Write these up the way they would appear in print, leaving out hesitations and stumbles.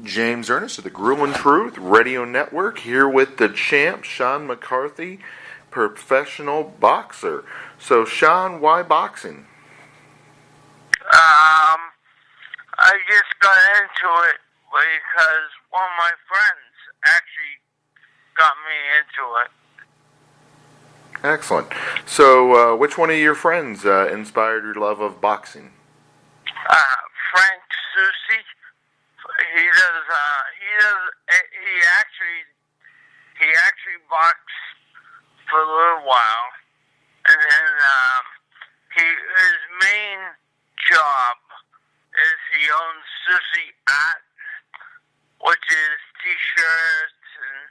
James Ernest of the Grueling Truth Radio Network here with the champ, Sean McCarthy, professional boxer. So, Sean, why boxing? I just got into it because one of my friends actually got me into it. Excellent. So, which one of your friends inspired your love of boxing? Frank Susi. He actually boxed for a little while, and then his main job is he owns Susi Art, which is T-shirts, and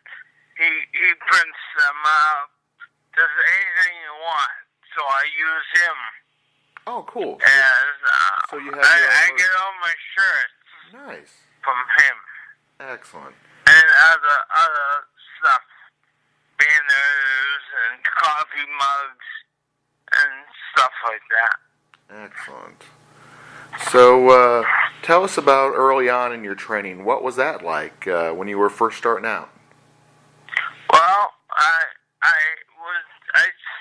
he prints them up, does anything you want. So I use him. Oh, cool. As so you have I get all my shirts. Nice. From him. Excellent. And other stuff, banners and coffee mugs and stuff like that. Excellent. So, tell us about early on in your training. What was that like when you were first starting out? Well, I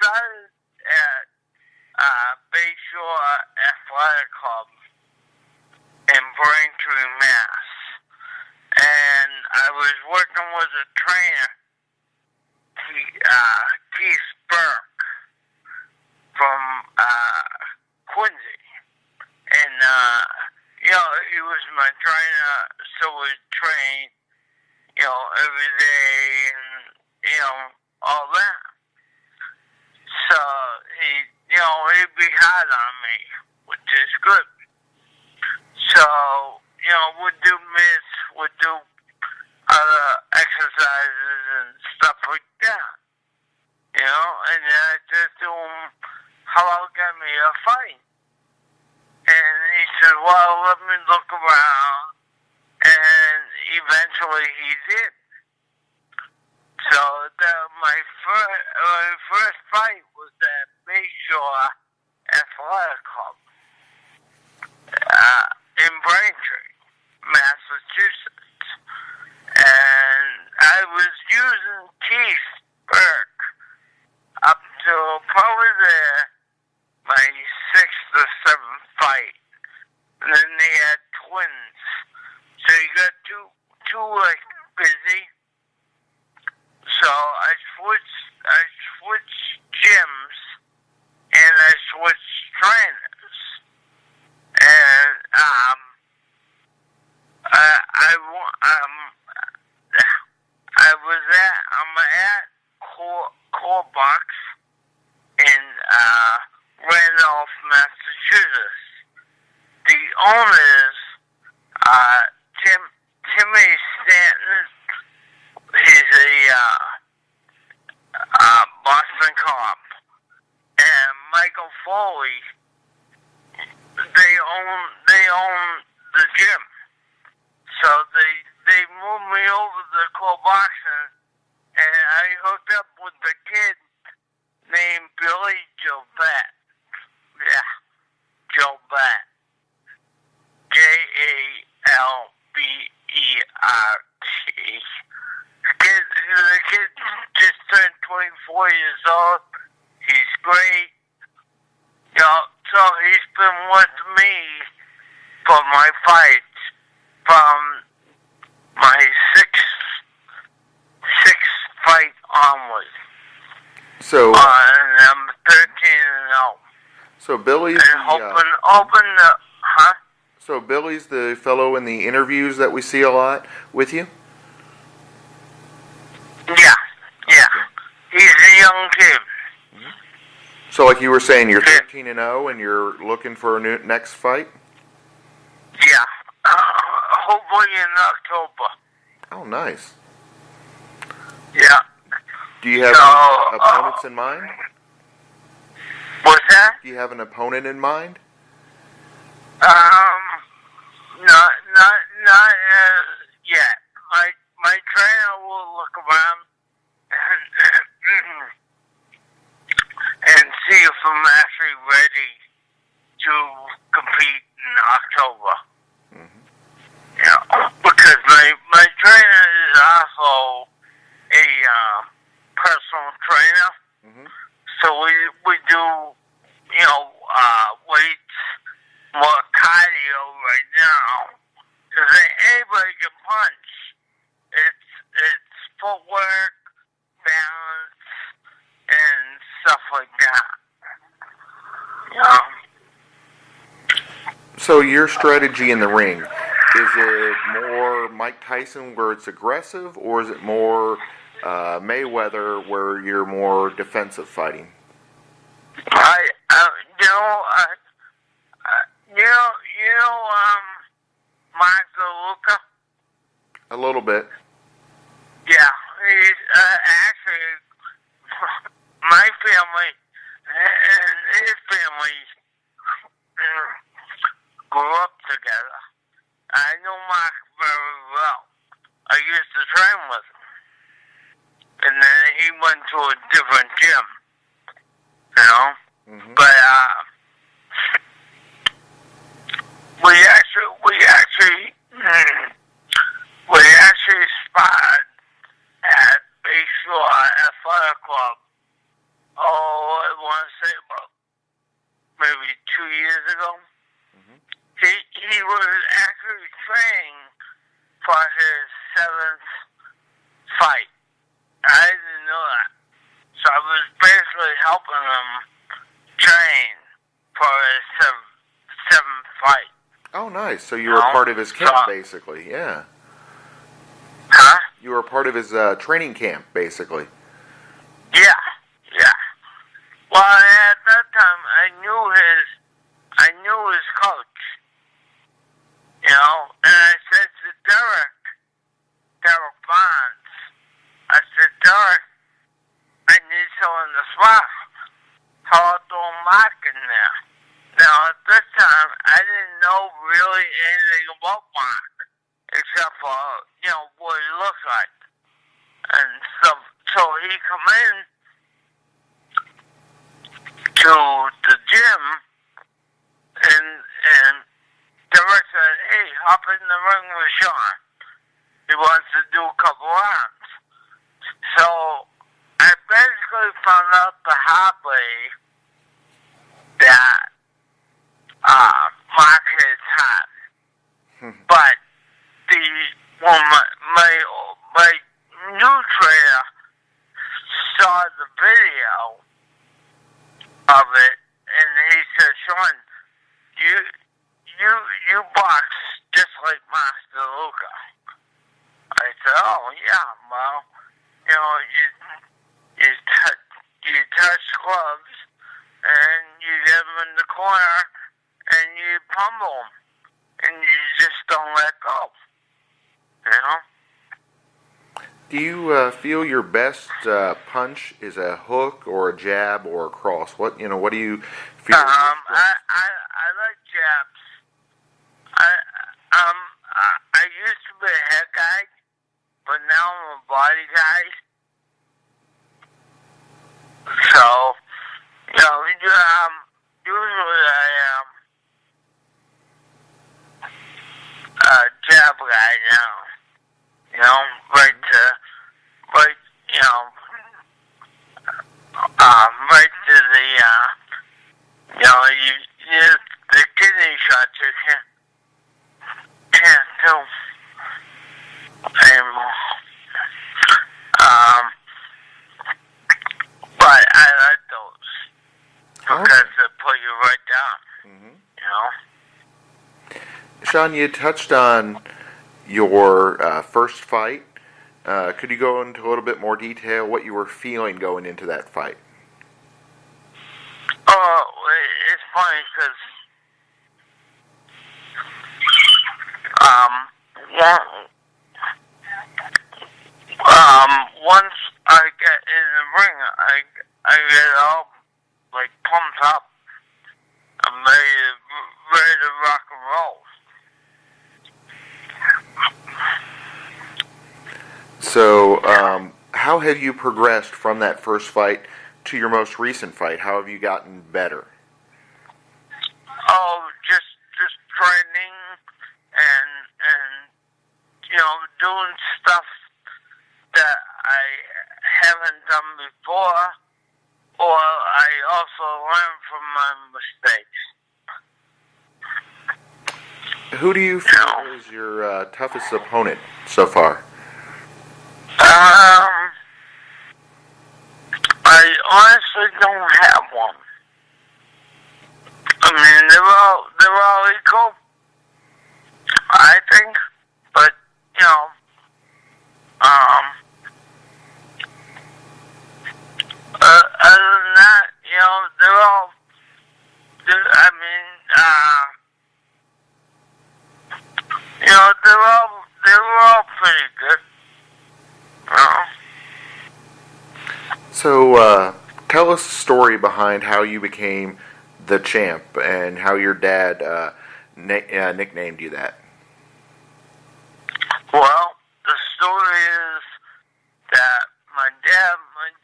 started at Bayshore Athletic Club in Braintree, Mass. And I was working with a trainer, Keith Burke, from Quincy. And, he was my trainer, so we trained, every day and, all that. So, he'd be hard on me, which is good. So, we'd do mitts, we'd do other exercises and stuff like that. And then I said to him, how about get me a fight? And he said, well, let me look around. And eventually he did. So my first fight was at Bayshore Athletic Club in Braintree, Massachusetts. And I was using Keith Burke up to probably my sixth or seventh fight. And then they had twins. So you got two busy. So I switched gyms and I switched trainers. And I'm at Core Box in Randolph, Massachusetts. The owners, Timmy Stanton, he's a Boston cop, and Michael Foley, they own the gym. So they moved me over to Core Boxing, and I hooked up with the kid named Billy Jobert. Yeah, Jobert. Jalbert. The kid just turned 24 years old. He's great. So he's been with me for my fights from my sixth fight onward. So I'm 13-0. So Billy's So Billy's the fellow in the interviews that we see a lot with you? Yeah. He's a young kid. Mm-hmm. So like you were saying, you're 13-0 and you're looking for a next fight? Yeah. Hopefully in October. Oh, nice. Yeah. Do you have opponents in mind? What's that? Do you have an opponent in mind? Not yet. My trainer will look around and see if I'm actually ready to compete in October. Mm-hmm. Yeah, because my my trainer is also a personal trainer. Mm-hmm. So we do, weights, more cardio right now. Because anybody can punch. It's footwork, balance, and stuff like that. So your strategy in the ring, is it more Mike Tyson where it's aggressive, or is it more Mayweather where you're more defensive fighting? Mark DeLuca? A little bit. Yeah, he's actually my family and his family grew up together. I know Mark very well. I used to train with him. And then he went to a different gym. Mm-hmm. But we actually sparred at Bayshore Athletic Club. Oh, I want to say about maybe 2 years ago. Mm-hmm. He was actually training for his 7th fight. I didn't know that. So I was basically helping him train for his seventh fight. Oh, nice. So you were part of his camp, basically. Yeah. Huh? You were part of his training camp, basically. Yeah. Well, at that time, I knew his coach. And I said to Derek Bonds, I said, Derek, I need someone to spot. How about throwing Mark in there? Now, at this time, I didn't know really anything about Mark, except for, what he looks like and stuff. So he come in to the gym, and Derek said, hey, hop in the ring with Sean. He wants to do a couple rounds. So I basically found out the hard way that Mark is hot. But when my new trainer saw the video of it, and he said, Sean, you box just like Master Luca. I said, oh yeah, well, you touch gloves, and you get them in the corner, and you pummel them, and you just don't let go. Do you feel your best punch is a hook or a jab or a cross? What do you feel? I like jabs. I used to be a head guy, but now I'm a body guy. So, usually I am a jab guy now. Right to the kidney shots you can't do anymore. But I like those because they put you right down. Mm-hmm. Sean, you touched on your first fight. Could you go into a little bit more detail what you were feeling going into that fight? Oh, it's funny because once I get in the ring, I get all pumped up. I'm ready to rock and roll. So, how have you progressed from that first fight to your most recent fight? How have you gotten better? Oh, just training and doing stuff that I haven't done before, or I also learn from my mistakes. Who do you feel is your toughest opponent so far? I honestly don't have one. I mean, they're all equal, I think, but, other than that, they're all, they're all pretty good. So, tell us the story behind how you became the champ and how your dad nicknamed you that. Well, the story is that my dad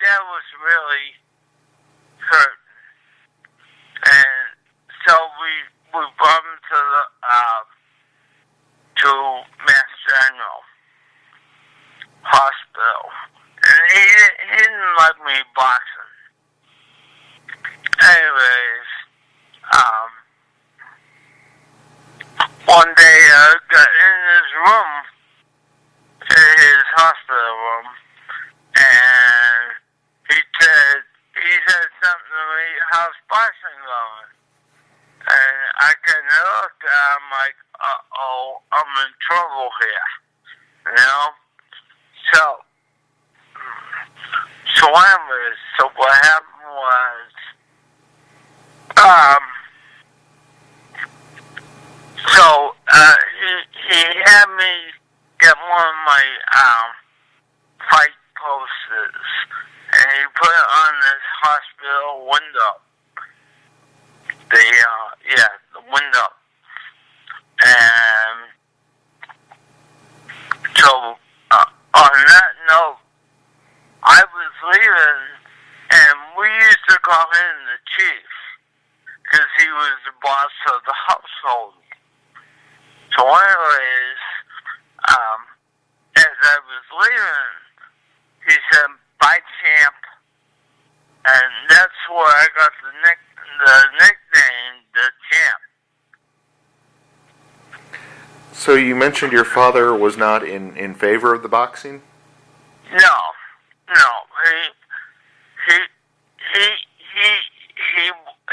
was really hurt, and so we brought him to Mass General Hospital, and he didn't like me boxing. Anyways, one day I got in his room, his hospital room, and he said something to me, how's boxing going? And I kind of looked at him like, uh-oh, I'm in trouble here, So anyways, so what happened was, he had me get one of my, fight posters, and he put it on this hospital window. The window. And so, on that note, I was leaving, and we used to call him the chief, because he was the boss of the household. So anyways, as I was leaving, he said, bye, champ. And that's where I got the nickname, the champ. So you mentioned your father was not in favor of the boxing? No.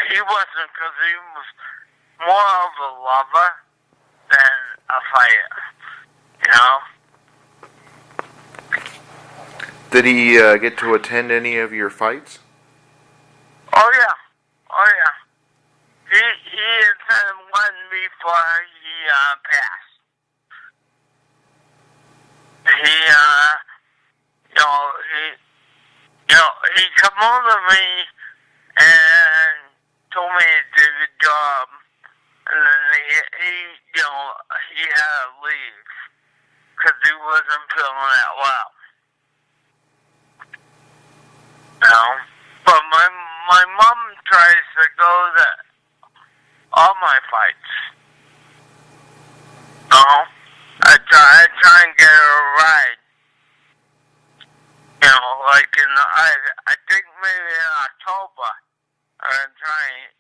He wasn't, because he was more of a lover than a fighter, Did he get to attend any of your fights? Oh yeah. He attended one before he passed. He come over to me and told me he did a good job, and then he had to leave because he wasn't feeling that well. But my mom tries to go to all my fights. I try and get her a ride. Like I think maybe in October, I'm trying,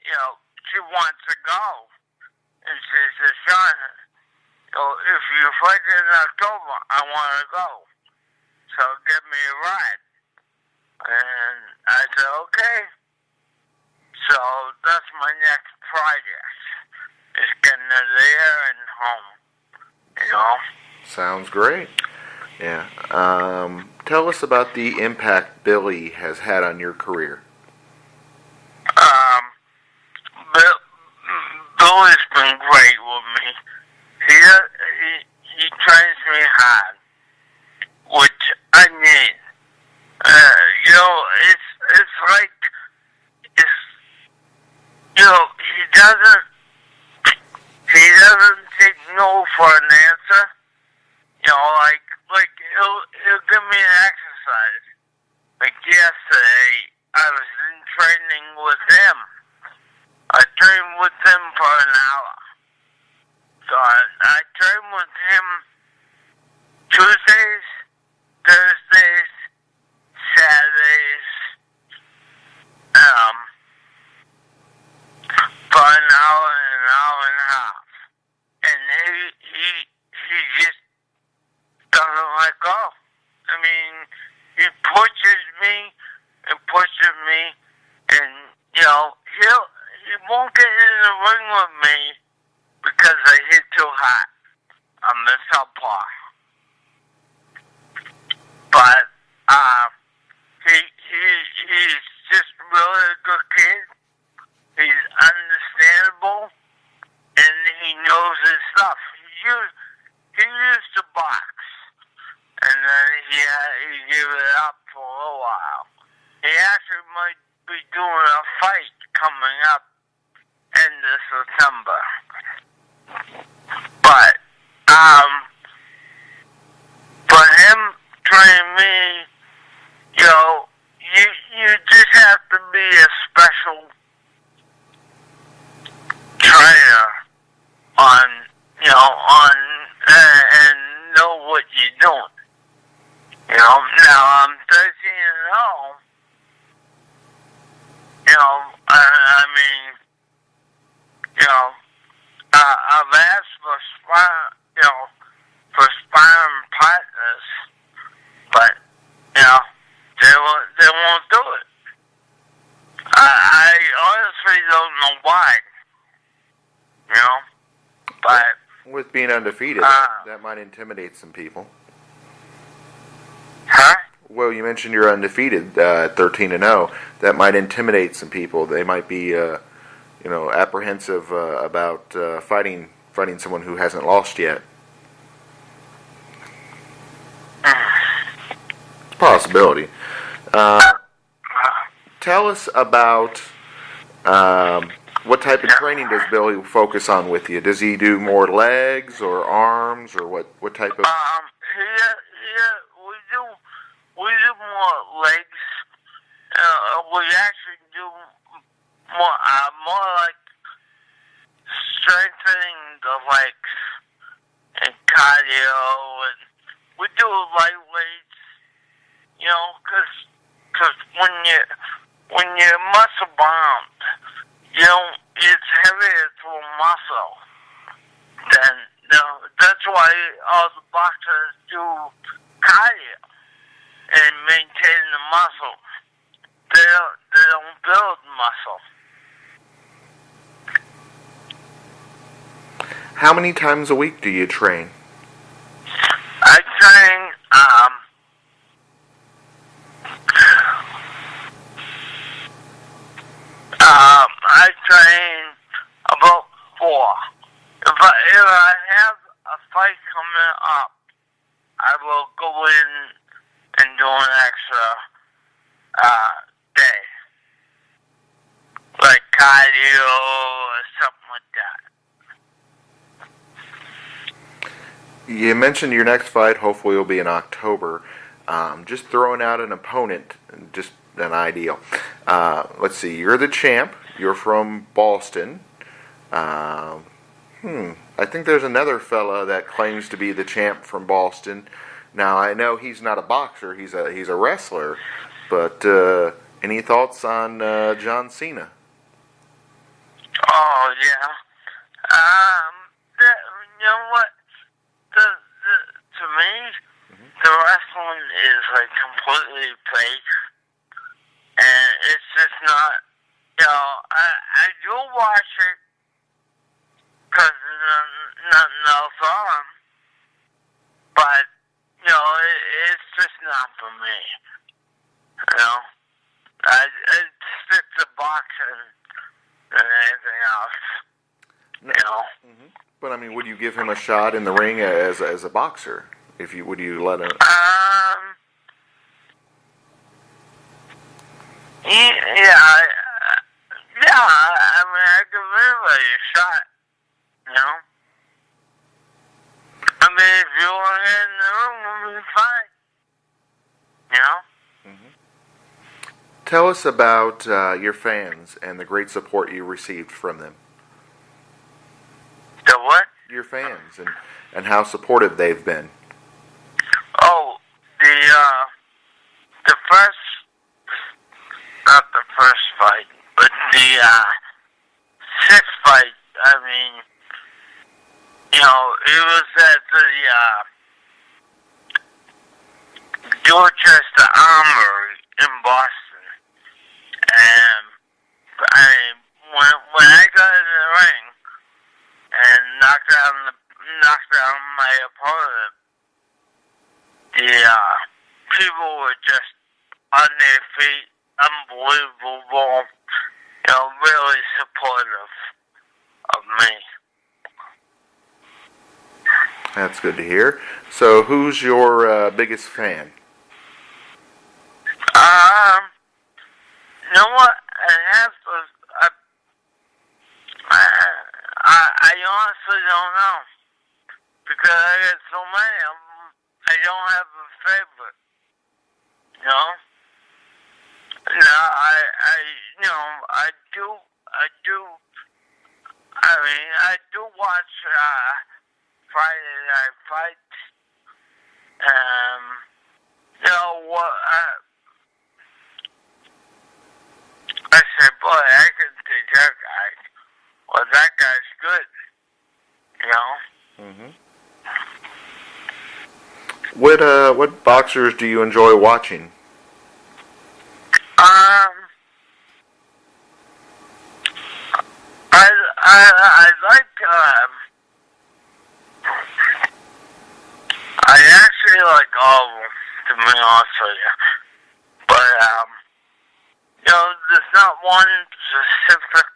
she wants to go. And she says, Sean, if you fight in October, I want to go. So give me a ride. And I said, okay. So that's my next project, is getting her there and home, Sounds great. Yeah. Tell us about the impact Billy has had on your career. Billy's been great with me. He trains me hard, which I need. It's like, he doesn't take no for an answer. Like he'll give me an exercise. Like yesterday, I was in training with him. I trained with him for an hour. So I trained with him might be doing a fight coming up end of September. But, for him training me, you just have to be a special trainer and know what you're doing. Now I'm 13 and 0. I've asked for sparring partners, but they won't do it. I honestly don't know why. But with being undefeated, that might intimidate some people. Huh? Well, you mentioned you're undefeated, 13 and 0. That might intimidate some people. They might be, apprehensive about fighting someone who hasn't lost yet. It's a possibility. Tell us about what type of training does Billy focus on with you? Does he do more legs or arms, or what type of? We do more legs. We actually do more like strengthening the legs and cardio, and we do lightweights. Because when you're muscle bound, it's heavier to a muscle. Then that's why all the boxers do cardio and maintain the muscle. They don't build muscle. How many times a week do you train? I train about 4. If I have a fight coming up, I will go in and do an extra day, like cardio or something like that. You mentioned your next fight hopefully will be in October. Just throwing out an opponent, just an ideal. Let's see, you're the champ. You're from Boston. I think there's another fella that claims to be the champ from Boston. Now, I know he's not a boxer, he's a wrestler, but any thoughts on John Cena? Oh, yeah. You know what? To me, the wrestling is like completely fake, and it's just not. I do watch it because there's nothing else on, but it's just not for me. I stick to boxing than anything else. But I mean, would you give him a shot in the ring as a boxer? Would you let him? I give everybody a shot. If you want to get in the room, we'll be fine. Tell us about your fans and the great support you received from them. The what? Your fans and how supportive they've been. Oh, the first, not the first fight, but the 6th fight. It was at the Dorchester Armory in Boston, and when I got in the ring and knocked down my opponent, the people were just on their feet, unbelievable, really supportive of me. That's good to hear. So, who's your biggest fan? know what? I have to. I honestly don't know because I got so many of them. I don't have a favorite. You know. No, I do. I mean, I do watch Friday Night Fights. You know what? I said, boy, I can take that guy. Well, that guy's good. You know. What boxers do you enjoy watching? I like. I actually like all of them, to be honest with you. But you know, there's not one specific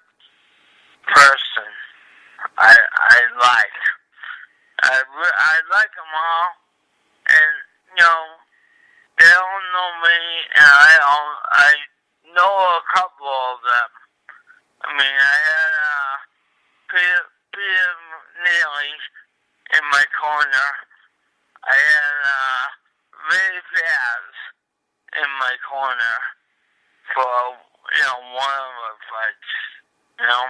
person I like. I like them all, and you know, they all know me, and I know a couple of them. I mean, I had Peter Neely in my corner. I had Ray Vaz in my corner for, you know, one of the fights, you know.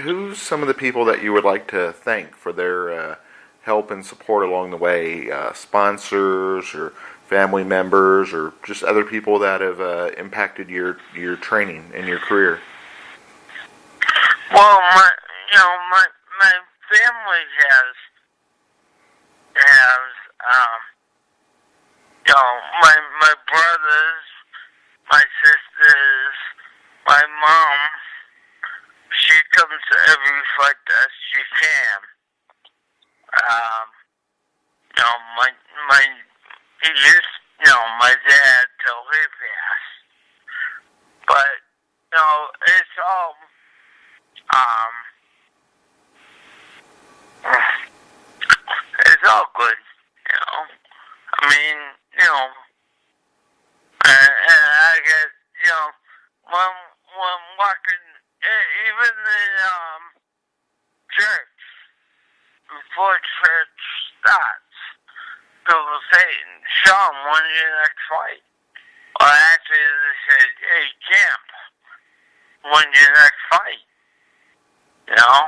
Who's some of the people that you would like to thank for their help and support along the way? Sponsors or family members or just other people that have impacted your training and your career? Well, my family has you know, my brothers, my sisters, my mom. She comes to every fight that she can. You know, my dad till he passed. But, you know, it's all, good, you know. I mean, you know, and I get, you know, when walking, even in church, before church starts, people say, Sean, when's your next fight? Or actually, they say, hey, Champ, when's your next fight? You know?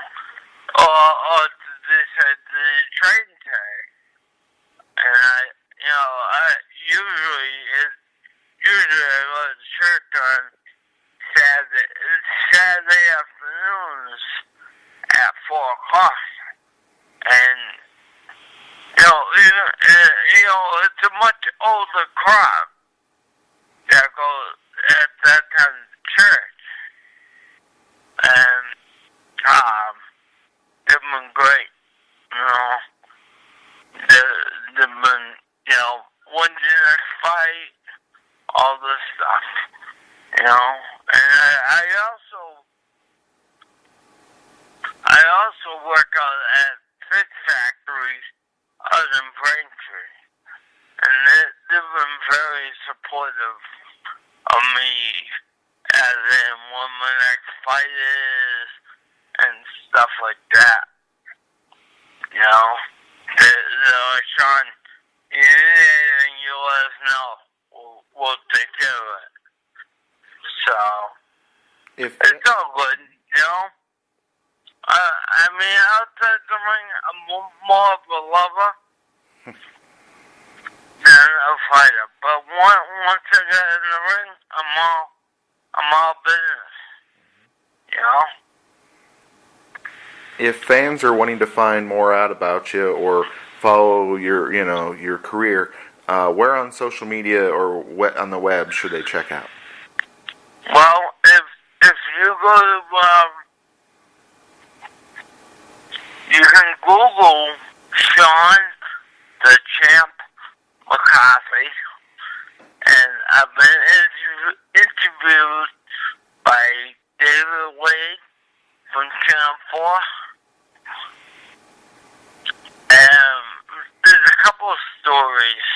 Or they said the train tag. And usually I go to church on Saturday afternoons at 4 o'clock. And, it's a much older crowd that goes at that time to church. And, they've been great, you know. They've been, you know, when's your next fight? All this stuff, you know. And I also work out at Fit Factories out in Braintree. And they've been very supportive of me, as in when my next fight is, and stuff like that. You know, they're like, Sean, you need anything, you let us know. We'll take care of it. So, it's all good, you know. I mean, outside the ring, I'm more of a lover than a fighter. But once I get in the ring, I'm all business, you know. If fans are wanting to find more out about you or follow your career, where on social media or on the web should they check out? Well, if you go to you can Google Sean the Champ McCarthy, and I've been interviewed by David Wade from Channel 4. And there's a couple of stories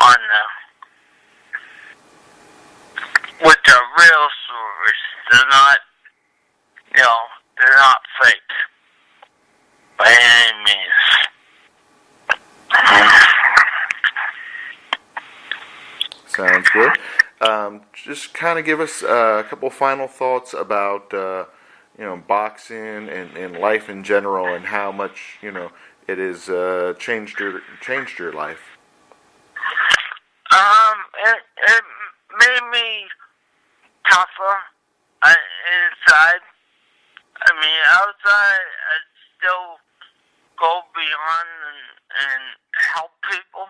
on there. Sounds good. Just kind of give us a couple final thoughts about boxing and life in general, and how much it has changed your life. It made me tougher inside. I mean, outside, I still go beyond and help people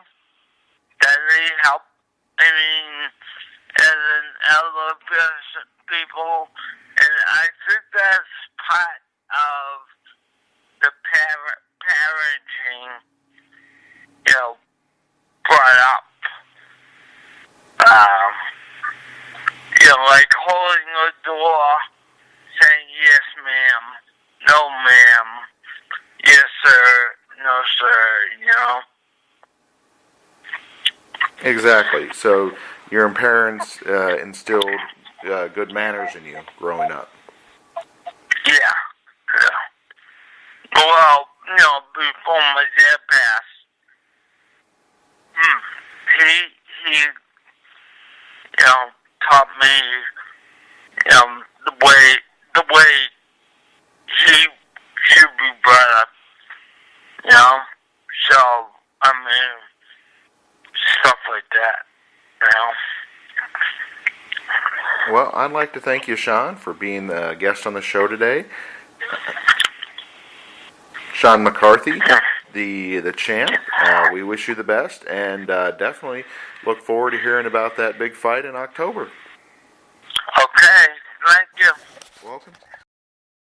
that need help. I mean, as an elder people, and I think that's part of the parenting, brought up. Like holding a door, saying yes, ma'am, no, ma'am, yes, sir, no, sir. Exactly. So your parents instilled good manners in you growing up. Yeah. Well, before my dad passed, he taught me, the way he should be brought up, So, I mean, stuff like that, Well, I'd like to thank you, Sean, for being the guest on the show today. Sean McCarthy, the champ. We wish you the best, and definitely look forward to hearing about that big fight in October.